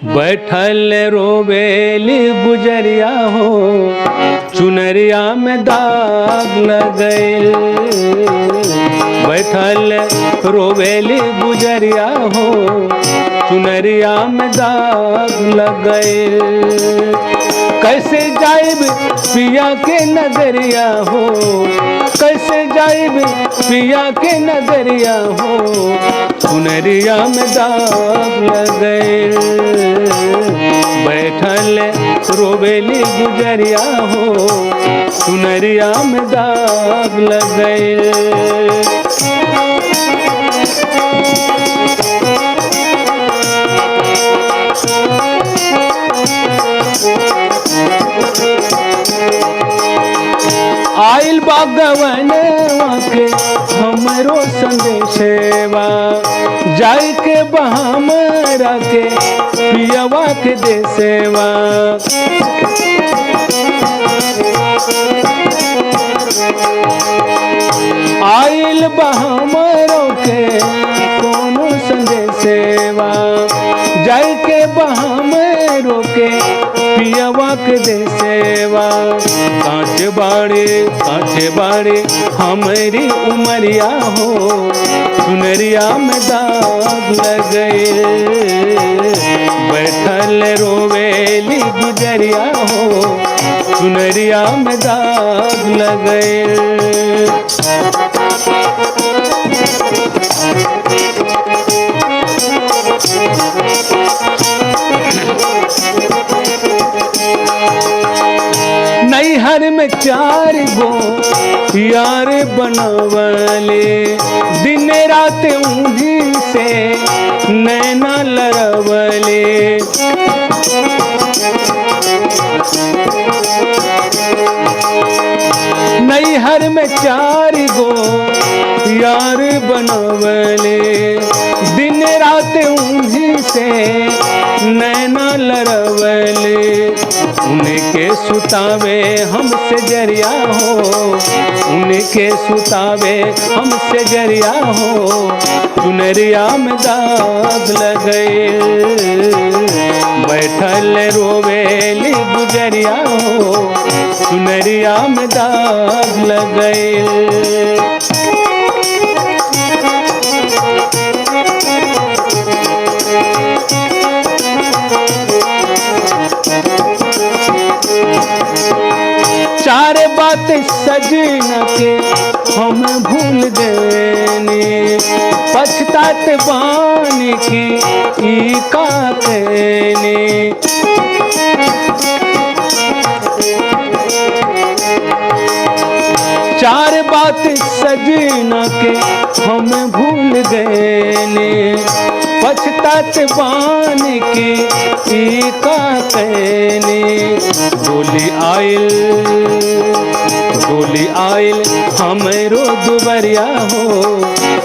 बैठल रोवेली गुजरिया हो, चुनरिया में दाग लगल। बैठल रोवेली गुजरिया हो, चुनरिया में दाग लगल। कैसे जाइब पिया के नगरिया हो, कैसे जाइब पिया के नगरिया हो, चुनरिया में दाग लगल। बैठल रोवेली गुजरिया हो, चुनरिया में दाग लगल। आइल बागवन के हमरो संदेशवा, जाय के बहामरा के पियवा के देसेवा। आइल बहामरो के कोनो संदेशवा, जाय के बहामरो के पियवा के देसेवा। कांचे बाड़े हमारी उमरिया हो, चुनरिया में दाग लगल। बैठल रोवेली गुजरिया हो, चुनरिया में दाग लगल। नैहर में 4 गो यार बनवले, दिन रात उन्हीं से नैना लड़वले। नैहर में 4 गो यार बनवले, दिन रात उन्हीं से नैना लड़वले। उनके सुतावे हमसे जरिया हो, उनके सुतावे हमसे जरिया हो, चुनरिया में दाग लगल। बैठल रोवेली गुजरिया हो, चुनरिया में दाग लगल। चार बात सजना के हम भूल गए, पछतात बानी की ई का कहने। चार बात सजना के हम भूल गए, पछतात बानी की ई का कहने। डोली आइल हमरो दुबरिया हो,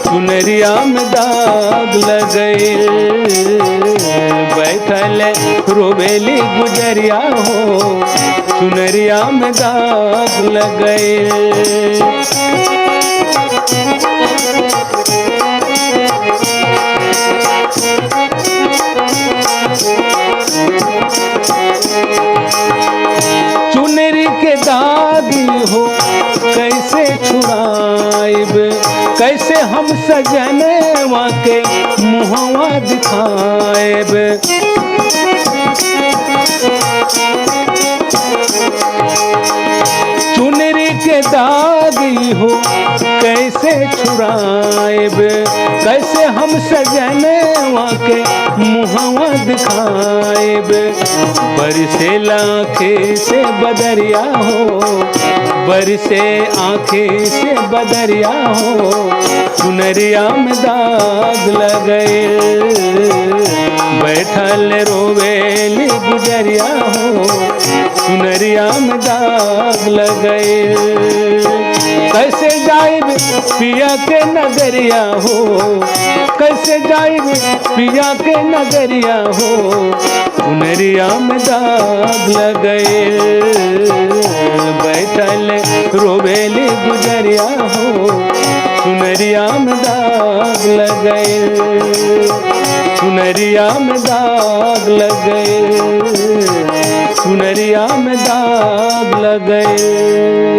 चुनरिया में दाग लगल। बैठल रोवेली गुजरिया हो, चुनरिया में दाग लगल। चुनरी के दागी हो कैसे छुड़ाइब, कैसे हम सजनवा के मुहवा दिखाएब। चुनरी के दागी हो कैसे छुड़ाइब, कैसे हम सजनवा के मुहवा दिखाएब। बरसे आँखें से बदरिया हो, बरसे आँखें से बदरिया हो, चुनरिया में दाग लगल। बैठल रोवेली गुजरिया हो, चुनरिया में दाग लगल। कैसे जाइब पिया के नगरिया हो, कैसे जाइब पिया के नगरिया हो, चुनरिया में दाग लगल। बैठल रोवेली गुजरिया हो, चुनरिया में दाग लगल। चुनरिया में दाग लग गए, चुनरिया में दाग लग गए।